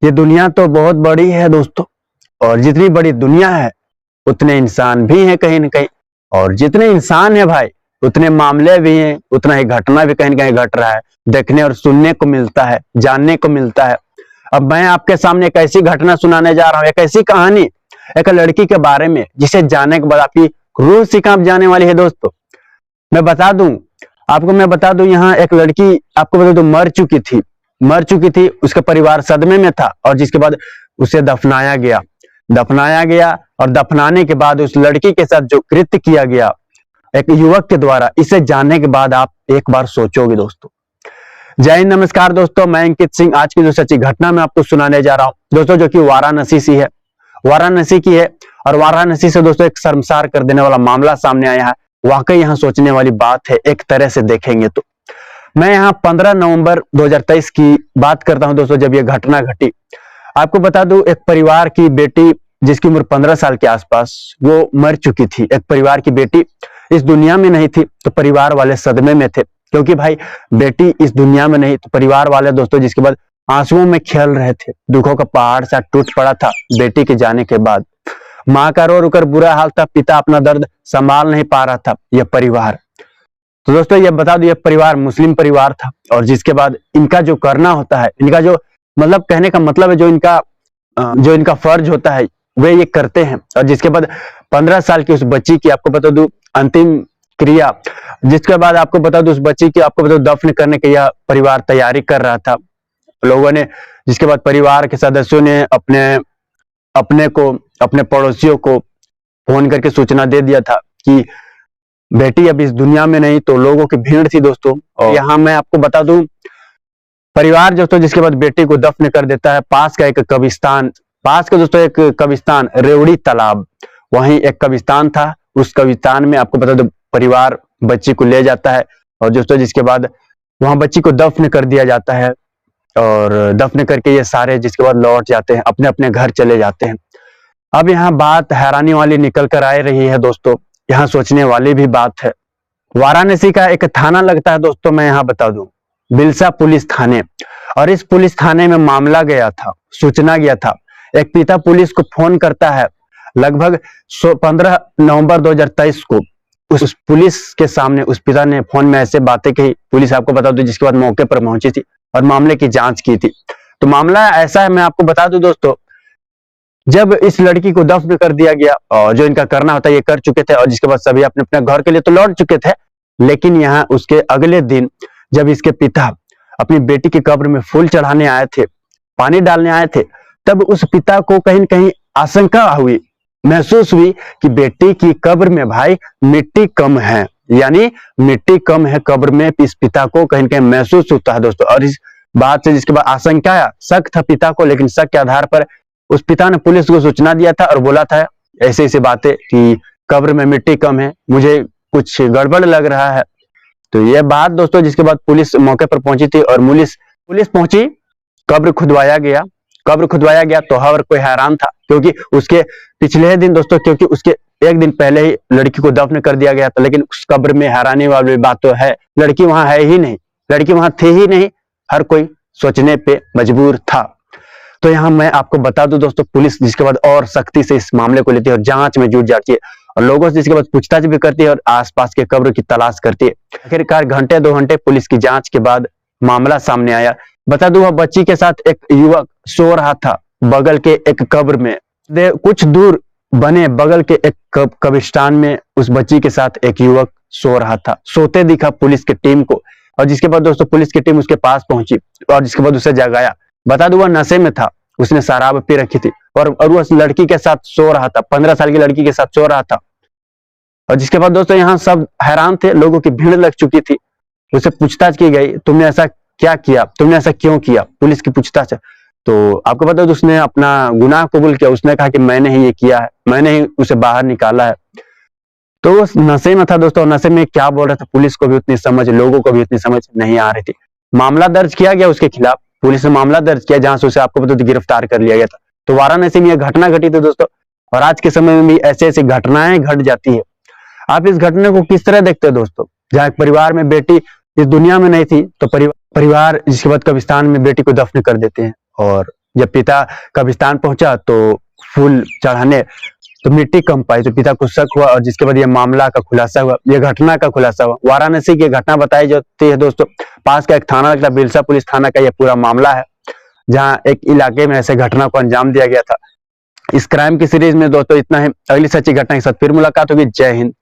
ये दुनिया तो बहुत बड़ी है दोस्तों, और जितनी बड़ी दुनिया है उतने इंसान भी हैं कहीं न कहीं, और जितने इंसान है भाई उतने मामले भी हैं, उतना ही घटना भी कहीं न कहीं घट रहा है, देखने और सुनने को मिलता है, जानने को मिलता है। अब मैं आपके सामने एक ऐसी घटना सुनाने जा रहा हूँ, एक ऐसी कहानी, एक लड़की के बारे में जिसे जानने के बाद आपकी रूह सी कांप जाने वाली है दोस्तों। मैं बता दूं यहाँ एक लड़की आपको बता दूं मर चुकी थी, उसका परिवार सदमे में था, और जिसके बाद उसे दफनाया गया और दफनाने के बाद उस लड़की के साथ जो कृत्य किया गया एक युवक के द्वारा, इसे जानने के बाद आप एक बार सोचोगे दोस्तों। जय हिंद, नमस्कार दोस्तों, मैं अंकित सिंह। आज की जो सच्ची घटना मैं आपको सुनाने जा रहा हूं दोस्तों, जो कि वाराणसी की है, और वाराणसी से दोस्तों एक शर्मसार कर देने वाला मामला सामने आया है। वाकई यहाँ सोचने वाली बात है, एक तरह से देखेंगे तो। मैं यहाँ 15 नवंबर 2023 की बात करता हूं दोस्तों, जब यह घटना घटी। आपको बता दूं, एक परिवार की बेटी जिसकी उम्र 15 साल के आसपास, वो मर चुकी थी। एक परिवार की बेटी इस दुनिया में नहीं थी, तो परिवार वाले सदमे में थे, क्योंकि भाई बेटी इस दुनिया में नहीं, तो परिवार वाले दोस्तों जिसके बाद आंसुओं में खेल रहे थे। दुखों का पहाड़ सा टूट पड़ा था बेटी के जाने के बाद। माँ का रो कर बुरा हाल था, पिता अपना दर्द संभाल नहीं पा रहा था। यह परिवार, तो दोस्तों ये बता दो, यह परिवार मुस्लिम परिवार था, और जिसके बाद इनका जो करना होता है, इनका जो मतलब कहने का मतलब है, जो इनका फर्ज होता है वे ये करते हैं। और जिसके बाद 15 साल की उस बच्ची की आपको बता दूं अंतिम क्रिया, जिसके बाद आपको बता दूं उस बच्ची की आपको बता दूं दफन करने की यह परिवार तैयारी कर रहा था। लोगों ने, जिसके बाद परिवार के सदस्यों ने अपने पड़ोसियों को फोन करके सूचना दे दिया था कि बेटी अब इस दुनिया में नहीं। तो लोगों की भीड़ थी दोस्तों। और यहाँ मैं आपको बता दूं, परिवार दोस्तों जिसके बाद बेटी को दफन कर देता है, पास का दोस्तों एक कब्रिस्तान, रेवड़ी तालाब, वहीं एक कब्रिस्तान था। उस कब्रिस्तान में आपको बता दो परिवार बच्ची को ले जाता है, और दोस्तों जिसके बाद वहां बच्ची को दफन कर दिया जाता है, और दफन करके ये सारे जिसके बाद लौट जाते हैं, अपने अपने घर चले जाते हैं। अब यहाँ बात हैरानी वाली निकल कर आ रही है दोस्तों, यहाँ सोचने वाली भी बात है। वाराणसी का एक थाना लगता है दोस्तों, मैं यहाँ बता दूं, बिलसा पुलिस थाने, और इस पुलिस थाने में मामला गया था, सूचना गया था। एक पिता पुलिस को फोन करता है लगभग 15 नवंबर 2023 को। उस पुलिस के सामने उस पिता ने फोन में ऐसे बातें कही। पुलिस आपको बता दूं जिसके बाद मौके पर पहुंची थी और मामले की जांच की थी। तो मामला ऐसा है, मैं आपको बता दूं दोस्तों, जब इस लड़की को दफन कर दिया गया, और जो इनका करना होता है ये कर चुके थे, और जिसके बाद सभी अपने अपने घर के लिए तो लौट चुके थे। लेकिन यहाँ उसके अगले दिन जब इसके पिता अपनी बेटी की कब्र में फूल चढ़ाने आए थे, पानी डालने आए थे, तब उस पिता को कहीं न कहीं आशंका हुई, महसूस हुई कि बेटी की कब्र में भाई मिट्टी कम है, यानी मिट्टी कम है कब्र में। इस पिता को कहीं न कहीं महसूस होता है दोस्तों, और इस बात से जिसके बाद आशंका आया, शक था पिता को, लेकिन शक के आधार पर उस पिता ने पुलिस को सूचना दिया था और बोला था ऐसे ऐसे बातें कि कब्र में मिट्टी कम है, मुझे कुछ गड़बड़ लग रहा है। तो ये बात दोस्तों जिसके बाद पुलिस मौके पर पहुंची थी, और पुलिस पहुंची, कब्र खुदवाया गया। तो हर कोई हैरान था, क्योंकि उसके पिछले दिन दोस्तों, क्योंकि उसके एक दिन पहले ही लड़की को दफन कर दिया गया था, लेकिन उस कब्र में हैरानी वाली बात तो है, लड़की वहां है ही नहीं, लड़की वहां थी ही नहीं। हर कोई सोचने पे मजबूर था। तो यहाँ मैं आपको बता दूं दोस्तों, पुलिस जिसके बाद और सख्ती से इस मामले को लेती है और जांच में जुट जाती है, और लोगों से जिसके बाद पूछताछ भी करती है और आसपास के कब्र की तलाश करती है। आखिरकार घंटे 2 घंटे पुलिस की जांच के बाद मामला सामने आया। बता दूं, वह बच्ची के साथ एक युवक सो रहा था बगल के एक कब्र में। कुछ दूर बने बगल के एक कब्रिस्तान में उस बच्ची के साथ एक युवक सो रहा था, सोते दिखा पुलिस की टीम को। और जिसके बाद दोस्तों पुलिस की टीम उसके पास पहुंची, और जिसके बाद उसे जगाया। बता दूं, वह नशे में था, उसने शराब पी रखी थी, और वह लड़की के साथ सो रहा था, 15 साल की लड़की के साथ सो रहा था। और जिसके बाद दोस्तों यहाँ सब हैरान थे, लोगों की भीड़ लग चुकी थी। उससे पूछताछ की गई, तुमने ऐसा क्या किया, तुमने ऐसा क्यों किया, पुलिस की पूछताछ। तो आपको पता है उसने अपना गुनाह कबूल किया, उसने कहा कि मैंने ही ये किया है, मैंने ही उसे बाहर निकाला है। तो उस नशे में था दोस्तों, नशे में क्या बोल रहा था, पुलिस को भी उतनी समझ, लोगों को भी उतनी समझ नहीं आ रही थी। मामला दर्ज किया गया उसके खिलाफ, पुलिस ने मामला दर्ज किया, जहां से उसे आपको पता गिरफ्तार कर लिया गया था। तो वाराणसी में यह घटना घटी थी दोस्तों, और आज के समय में भी ऐसे ऐसी घटनाएं घट जाती है। आप इस घटना को किस तरह देखते हो दोस्तों, जहाँ एक परिवार में बेटी इस दुनिया में नहीं थी, तो परिवार जिसके बाद कब्रिस्तान में बेटी को दफन कर देते हैं, और जब पिता कब्रिस्तान पहुंचा तो फूल चढ़ाने तो मिट्टी कम पाई, तो पिता को शक हुआ और जिसके बाद ये मामला का खुलासा हुआ, ये घटना का खुलासा हुआ। वाराणसी की घटना बताई जाती है दोस्तों। पास का एक थाना लगता है बिरसा पुलिस थाना का, ये पूरा मामला है जहां एक इलाके में ऐसे घटना को अंजाम दिया गया था। इस क्राइम की सीरीज में दोस्तों इतना है। अगली सच्ची घटना के साथ फिर मुलाकात होगी। जय हिंद।